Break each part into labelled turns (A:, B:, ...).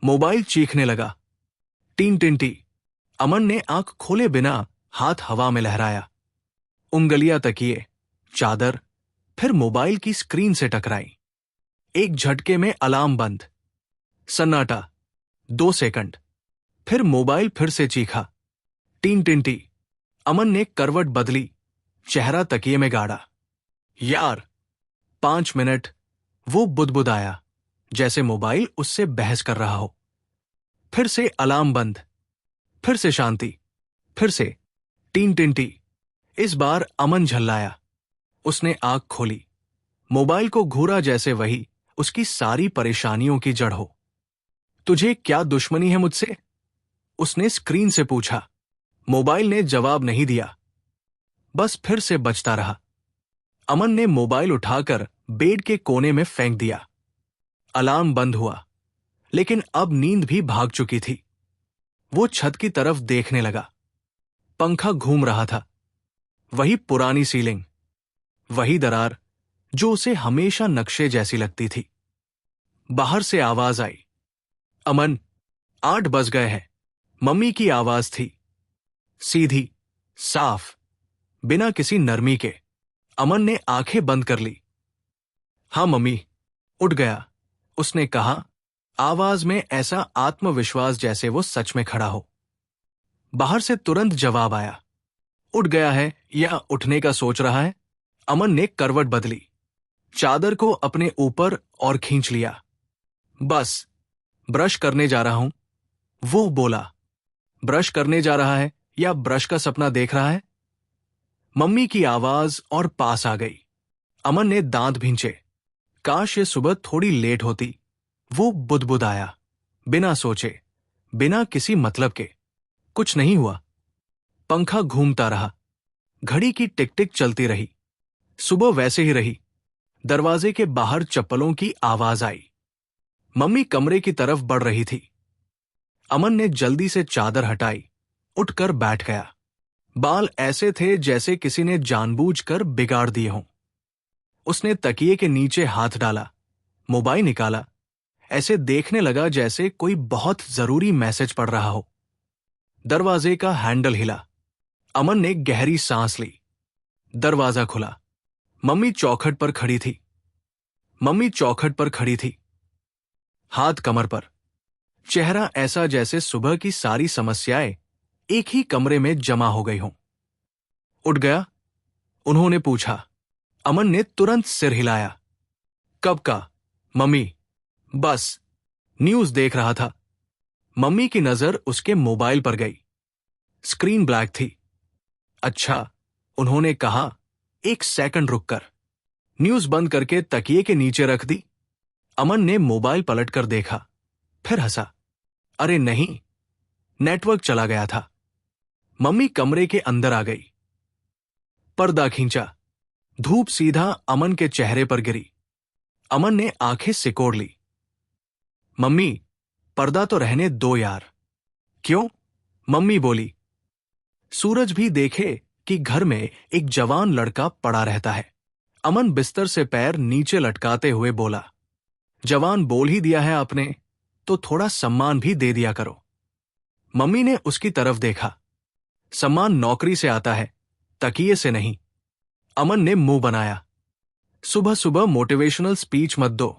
A: Mobile चीखने लगा। Tin टिंटी। अमन ने आंख खोले बिना हाथ हवा में लहराया। उंगलियां तकिए, चादर, फिर मोबाइल की स्क्रीन से टकराई। एक झटके में अलार्म बंद। सन्नाटा। 2 सेकंड। फिर मोबाइल फिर से चीखा। टीन टिंटी। अमन ने करवट बदली, चेहरा तकिए में गाड़ा। यार। 5 मिनट। वो बुदबुदाया, जैसे मोबाइल उससे बहस कर रहा हो। फिर से अलार्म बंद। फिर से शांति। फिर से टीन टिंटी। इस बार अमन झल्लाया। उसने आंख खोली। मोबाइल को घूरा जैसे वही उसकी सारी परेशानियों की जड़ हो। तुझे क्या दुश्मनी है मुझसे? उसने स्क्रीन से पूछा। मोबाइल ने जवाब नहीं दिया, बस फिर से बजता रहा। अमन ने मोबाइल उठाकर बेड के कोने में फेंक दिया। अलार्म बंद हुआ, लेकिन अब नींद भी भाग चुकी थी। वो छत की तरफ देखने लगा। पंखा घूम रहा था। वही पुरानी सीलिंग, वही दरार जो उसे हमेशा नक्शे जैसी लगती थी। बाहर से आवाज आई। अमन, 8 बज गए हैं। मम्मी की आवाज थी, सीधी, साफ, बिना किसी नरमी के। अमन ने आंखें बंद कर ली। हाँ मम्मी। उठ गया, उसने कहा, आवाज में ऐसा आत्मविश्वास जैसे वो सच में खड़ा हो। बाहर से तुरंत जवाब आया। उठ गया है या उठने का सोच रहा है? अमन ने करवट बदली, चादर को अपने ऊपर और खींच लिया। बस ब्रश करने जा रहा हूं, वो बोला। ब्रश करने जा रहा है या ब्रश का सपना देख रहा है? मम्मी की आवाज और पास आ गई। अमन ने दांत भींचे। काश ये सुबह थोड़ी लेट होती। वो बुदबुदाया, बिना सोचे, बिना किसी मतलब के। कुछ नहीं हुआ। पंखा घूमता रहा। घड़ी की टिक टिक चलती रही। सुबह वैसे ही रही। दरवाजे के बाहर चप्पलों की आवाज आई। मम्मी कमरे की तरफ बढ़ रही थी। अमन ने जल्दी से चादर हटाई, उठकर बैठ गया। बाल ऐसे थे जैसे किसी ने जानबूझकर बिगाड़ दिए हों। उसने तकिए के नीचे हाथ डाला, मोबाइल निकाला, ऐसे देखने लगा जैसे कोई बहुत जरूरी मैसेज पढ़ रहा हो। दरवाजे का हैंडल हिला। अमन ने गहरी सांस ली। दरवाजा खुला। मम्मी चौखट पर खड़ी थी। हाथ कमर पर, चेहरा ऐसा जैसे सुबह की सारी समस्याएं एक ही कमरे में जमा हो गई हों। उठ गया? उन्होंने पूछा। अमन ने तुरंत सिर हिलाया। कब का? मम्मी, बस न्यूज देख रहा था। मम्मी की नजर उसके मोबाइल पर गई। स्क्रीन ब्लैक थी। अच्छा, उन्होंने कहा, 1 सेकंड रुककर। न्यूज बंद करके तकिए के नीचे रख दी। अमन ने मोबाइल पलटकर देखा, फिर हंसा। अरे नहीं, नेटवर्क चला गया था। मम्मी कमरे के अंदर आ गई। पर्दा खींचा। धूप सीधा अमन के चेहरे पर गिरी। अमन ने आंखें सिकोड़ ली। मम्मी, पर्दा तो रहने दो यार। क्यों? मम्मी बोली। सूरज भी देखे कि घर में एक जवान लड़का पड़ा रहता है। अमन बिस्तर से पैर नीचे लटकाते हुए बोला, जवान बोल ही दिया है आपने, तो थोड़ा सम्मान भी दे दिया करो। मम्मी ने उसकी तरफ देखा। सम्मान नौकरी से आता है, तकिए से नहीं। अमन ने मुंह बनाया। सुबह सुबह मोटिवेशनल स्पीच मत दो।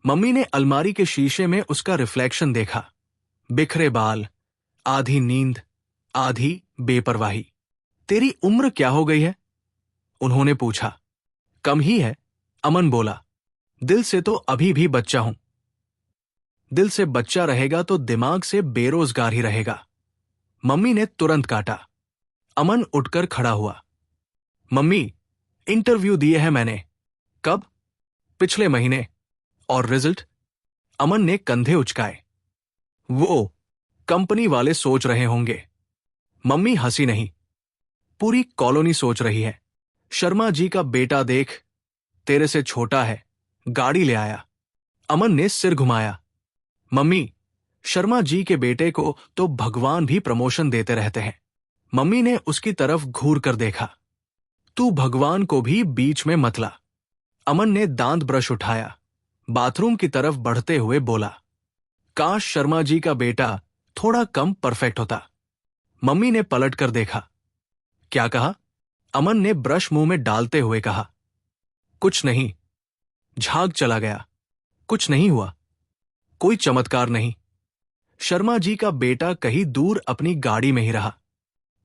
A: मम्मी ने अलमारी के शीशे में उसका रिफ्लेक्शन देखा। बिखरे बाल, आधी नींद, आधी बेपरवाही। तेरी उम्र क्या हो गई है? उन्होंने पूछा। कम ही है, अमन बोला। दिल से तो अभी भी बच्चा हूं। दिल से बच्चा रहेगा तो दिमाग से बेरोजगार ही रहेगा। मम्मी ने तुरंत काटा। अमन उठकर खड़ा हुआ। मम्मी, इंटरव्यू दिए है मैंने। कब? पिछले महीने। और रिजल्ट? अमन ने कंधे उचकाए। वो कंपनी वाले सोच रहे होंगे। मम्मी हंसी नहीं। पूरी कॉलोनी सोच रही है। शर्मा जी का बेटा देख, तेरे से छोटा है, गाड़ी ले आया। अमन ने सिर घुमाया। मम्मी, शर्मा जी के बेटे को तो भगवान भी प्रमोशन देते रहते हैं। मम्मी ने उसकी तरफ घूर कर देखा। तू भगवान को भी बीच में मत ला। अमन ने दांत ब्रश उठाया, बाथरूम की तरफ बढ़ते हुए बोला। काश शर्मा जी का बेटा थोड़ा कम परफेक्ट होता। मम्मी ने पलट कर देखा। क्या कहा? अमन ने ब्रश मुंह में डालते हुए कहा। कुछ नहीं। झाग चला गया। कुछ नहीं हुआ। कोई चमत्कार नहीं। शर्मा जी का बेटा कहीं दूर अपनी गाड़ी में ही रहा।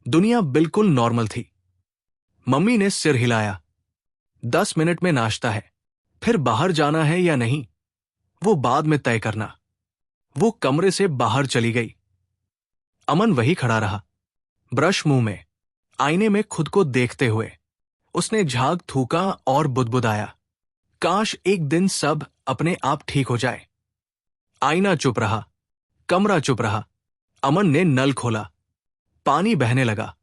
A: दुनिया बिल्कुल नॉर्मल थी। मम्मी ने सिर हिलाया। 10 मिनट में नाश्ता है, फिर बाहर जाना है या नहीं, वो बाद में तय करना। वो कमरे से बाहर चली गई। अमन वही खड़ा रहा, ब्रश मुंह में, आईने में खुद को देखते हुए। उसने झाग थूका और बुदबुदाया, काश एक दिन सब अपने आप ठीक हो जाए। आईना चुप रहा, कमरा चुप रहा। अमन ने नल खोला। पानी बहने लगा।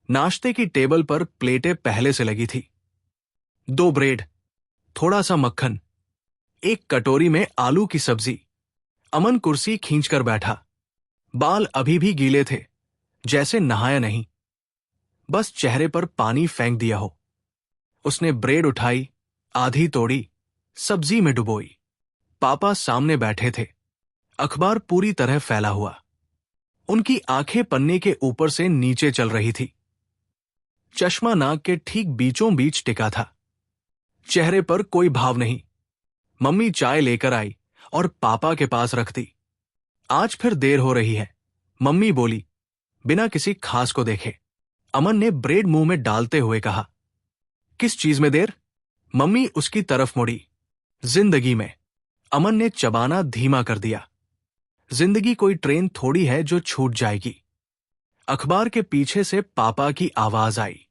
A: नाश्ते की टेबल पर प्लेटें पहले से लगी थी। 2 ब्रेड, थोड़ा सा मक्खन, एक कटोरी में आलू की सब्जी। अमन कुर्सी खींचकर बैठा। बाल अभी भी गीले थे, जैसे नहाया नहीं, बस चेहरे पर पानी फेंक दिया हो। उसने ब्रेड उठाई, आधी तोड़ी, सब्जी में डुबोई। पापा सामने बैठे थे, अखबार पूरी तरह फैला हुआ। उनकी आंखें पन्ने के ऊपर से नीचे चल रही थी। चश्मा नाक के ठीक बीचों बीच टिका था। चेहरे पर कोई भाव नहीं। मम्मी चाय लेकर आई और पापा के पास रख दी। आज फिर देर हो रही है, मम्मी बोली, बिना किसी खास को देखे। अमन ने ब्रेड मुंह में डालते हुए कहा। किस चीज में देर? मम्मी उसकी तरफ मुड़ी। जिंदगी में। अमन ने चबाना धीमा कर दिया। जिंदगी कोई ट्रेन थोड़ी है जो छूट जाएगी। अखबार के पीछे से पापा की आवाज आई।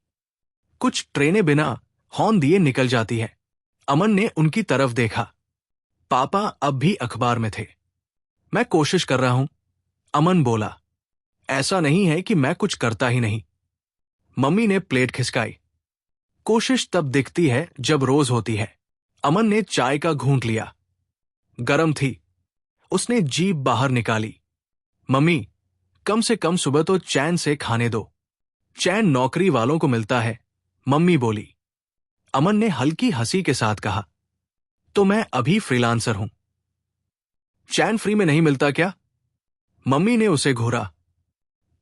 A: कुछ ट्रेनें बिना हॉर्न दिए निकल जाती है। अमन ने उनकी तरफ देखा। पापा अब भी अखबार में थे। मैं कोशिश कर रहा हूं, अमन बोला। ऐसा नहीं है कि मैं कुछ करता ही नहीं। मम्मी ने प्लेट खिसकाई। कोशिश तब दिखती है जब रोज होती है। अमन ने चाय का घूंट लिया। गरम थी। उसने जीभ बाहर निकाली। मम्मी, कम से कम सुबह तो चैन से खाने दो। चैन नौकरी वालों को मिलता है, मम्मी बोली। अमन ने हल्की हंसी के साथ कहा, तो मैं अभी फ्रीलांसर हूं। चैन फ्री में नहीं मिलता क्या? मम्मी ने उसे घूरा।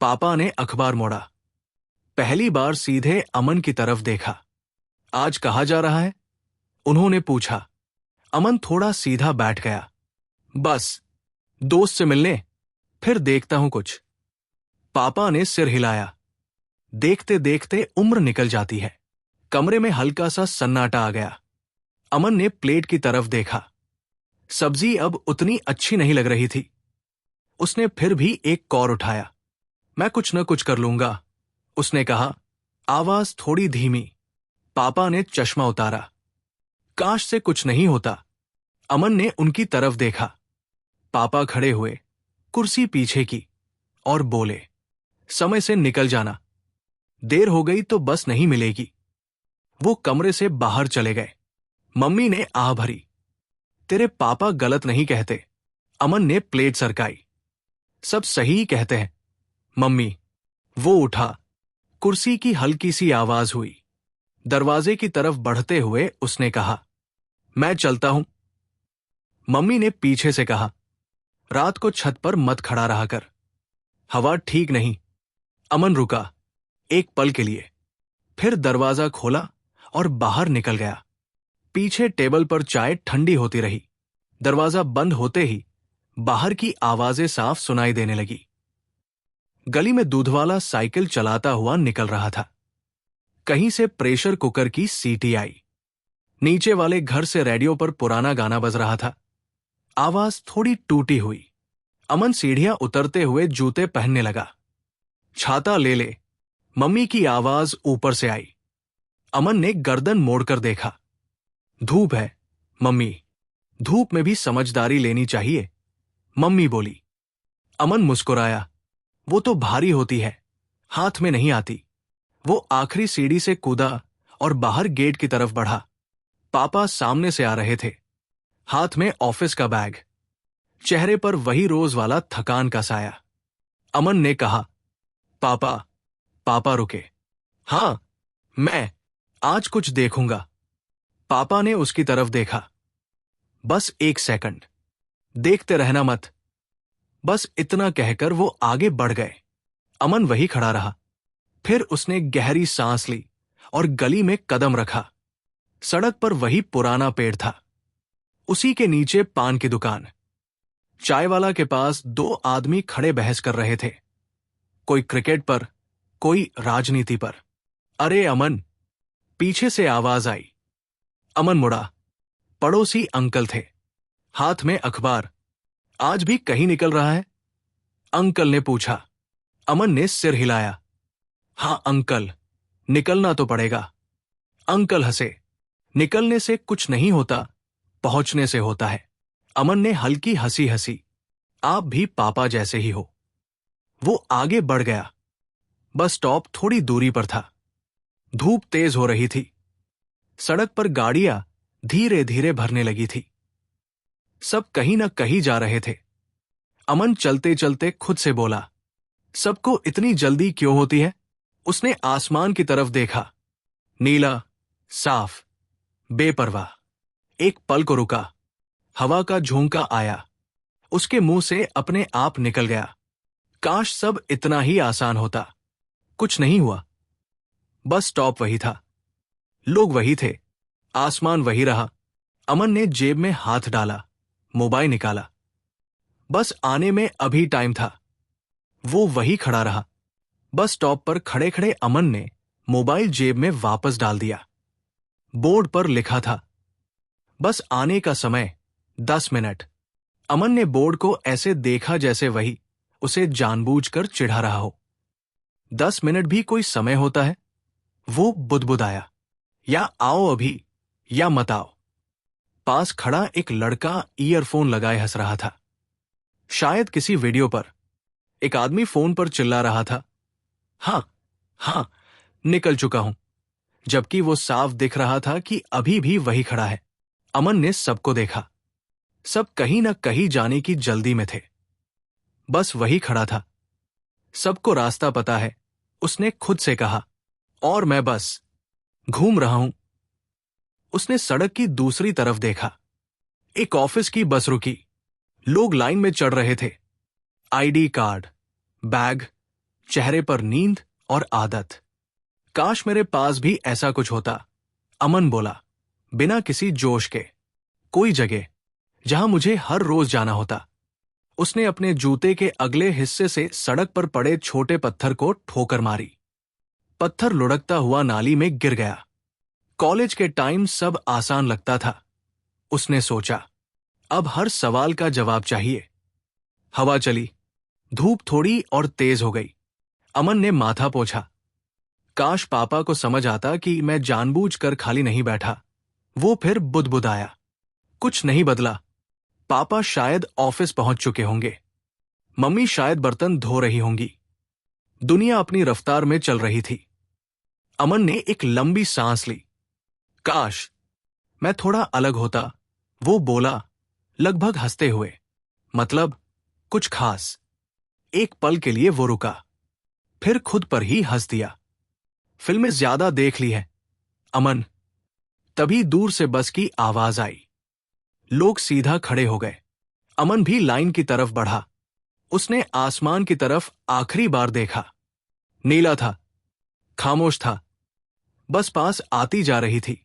A: पापा ने अखबार मोड़ा। पहली बार सीधे अमन की तरफ देखा। आज कहाँ जा रहा है? उन्होंने पूछा। अमन थोड़ा सीधा बैठ गया। बस, दोस्त से मिलने, फिर देखता हूं कुछ। पापा ने सिर हिलाया। देखते देखते उम्र निकल जाती है। कमरे में हल्का सा सन्नाटा आ गया। अमन ने प्लेट की तरफ देखा। सब्जी अब उतनी अच्छी नहीं लग रही थी। उसने फिर भी एक कौर उठाया। मैं कुछ न कुछ कर लूंगा, उसने कहा, आवाज थोड़ी धीमी। पापा ने चश्मा उतारा। काश से कुछ नहीं होता। अमन ने उनकी तरफ देखा। पापा खड़े हुए, कुर्सी पीछे की, और बोले, समय से निकल जाना। देर हो गई तो बस नहीं मिलेगी। वो कमरे से बाहर चले गए। मम्मी ने आह भरी। तेरे पापा गलत नहीं कहते। अमन ने प्लेट सरकाई। सब सही ही कहते हैं, मम्मी। वो उठा। कुर्सी की हल्की सी आवाज हुई। दरवाजे की तरफ बढ़ते हुए उसने कहा, मैं चलता हूं। मम्मी ने पीछे से कहा, रात को छत पर मत खड़ा रहा कर, हवा ठीक नहीं। अमन रुका, एक पल के लिए, फिर दरवाजा खोला और बाहर निकल गया। पीछे टेबल पर चाय ठंडी होती रही। दरवाजा बंद होते ही बाहर की आवाजें साफ सुनाई देने लगी। गली में दूधवाला साइकिल चलाता हुआ निकल रहा था। कहीं से प्रेशर कुकर की सीटी आई। नीचे वाले घर से रेडियो पर पुराना गाना बज रहा था। आवाज थोड़ी टूटी हुई। अमन सीढ़ियां उतरते हुए जूते पहनने लगा। छाता ले ले, मम्मी की आवाज ऊपर से आई। अमन ने गर्दन मोड़कर देखा। धूप है, मम्मी। धूप में भी समझदारी लेनी चाहिए, मम्मी बोली। अमन मुस्कुराया। वो तो भारी होती है, हाथ में नहीं आती। वो आखिरी सीढ़ी से कूदा और बाहर गेट की तरफ बढ़ा। पापा सामने से आ रहे थे, हाथ में ऑफिस का बैग, चेहरे पर वही रोज वाला थकान का साया। अमन ने कहा, पापा। पापा रुके। हाँ, मैं आज कुछ देखूंगा। पापा ने उसकी तरफ देखा। बस 1 सेकंड, देखते रहना मत। बस इतना कहकर वो आगे बढ़ गए। अमन वही खड़ा रहा। फिर उसने गहरी सांस ली और गली में कदम रखा। सड़क पर वही पुराना पेड़ था, उसी के नीचे पान की दुकान। चाय वाला के पास दो आदमी खड़े बहस कर रहे थे, कोई क्रिकेट पर, कोई राजनीति पर। अरे अमन, पीछे से आवाज आई। अमन मुड़ा। पड़ोसी अंकल थे, हाथ में अखबार। आज भी कहीं निकल रहा है? अंकल ने पूछा। अमन ने सिर हिलाया। हाँ अंकल, निकलना तो पड़ेगा। अंकल हंसे। निकलने से कुछ नहीं होता, पहुंचने से होता है। अमन ने हल्की हंसी हंसी। आप भी पापा जैसे ही हो। वो आगे बढ़ गया। बस स्टॉप थोड़ी दूरी पर था। धूप तेज हो रही थी। सड़क पर गाड़ियां धीरे धीरे भरने लगी थी। सब कहीं न कहीं जा रहे थे। अमन चलते चलते खुद से बोला, सबको इतनी जल्दी क्यों होती है? उसने आसमान की तरफ देखा। नीला, साफ, बेपरवाह। एक पल को रुका। हवा का झोंका आया, उसके मुंह से अपने आप निकल गया। काश सब इतना ही आसान होता। कुछ नहीं हुआ। बस स्टॉप वही था, लोग वही थे, आसमान वही रहा। अमन ने जेब में हाथ डाला, मोबाइल निकाला। बस आने में अभी टाइम था। वो वही खड़ा रहा। बस स्टॉप पर खड़े खड़े अमन ने मोबाइल जेब में वापस डाल दिया। बोर्ड पर लिखा था, बस आने का समय 10 मिनट। अमन ने बोर्ड को ऐसे देखा जैसे वही उसे जानबूझकर चिढ़ा रहा हो। 10 मिनट भी कोई समय होता है? वो बुदबुदाया, या आओ अभी या मत आओ। पास खड़ा एक लड़का ईयरफोन लगाए हंस रहा था, शायद किसी वीडियो पर। एक आदमी फोन पर चिल्ला रहा था, हाँ हाँ, निकल चुका हूं, जबकि वो साफ दिख रहा था कि अभी भी वही खड़ा है। अमन ने सबको देखा। सब कहीं न कहीं जाने की जल्दी में थे। बस वही खड़ा था। सबको रास्ता पता है, उसने खुद से कहा, और मैं बस घूम रहा हूं। उसने सड़क की दूसरी तरफ देखा। एक ऑफिस की बस रुकी। लोग लाइन में चढ़ रहे थे। आईडी कार्ड, बैग, चेहरे पर नींद और आदत। काश मेरे पास भी ऐसा कुछ होता, अमन बोला, बिना किसी जोश के। कोई जगह जहां मुझे हर रोज जाना होता। उसने अपने जूते के अगले हिस्से से सड़क पर पड़े छोटे पत्थर को ठोकर मारी। पत्थर लुढ़कता हुआ नाली में गिर गया। कॉलेज के टाइम सब आसान लगता था। उसने सोचा, अब हर सवाल का जवाब चाहिए। हवा चली, धूप थोड़ी और तेज हो गई। अमन ने माथा पोंछा। काश पापा को समझ आता कि मैं जानबूझकर खाली नहीं बैठा। वो फिर बुदबुदाया, कुछ नहीं बदला। पापा शायद ऑफिस पहुंच चुके होंगे, मम्मी शायद बर्तन धो रही होंगी। दुनिया अपनी रफ्तार में चल रही थी। अमन ने एक लंबी सांस ली। काश मैं थोड़ा अलग होता, वो बोला, लगभग हंसते हुए। मतलब कुछ खास। एक पल के लिए वो रुका, फिर खुद पर ही हंस दिया। फिल्में ज्यादा देख ली है, अमन। तभी दूर से बस की आवाज आई। लोग सीधा खड़े हो गए। अमन भी लाइन की तरफ बढ़ा। उसने आसमान की तरफ आखिरी बार देखा। नीला था, खामोश था। बस पास आती जा रही थी।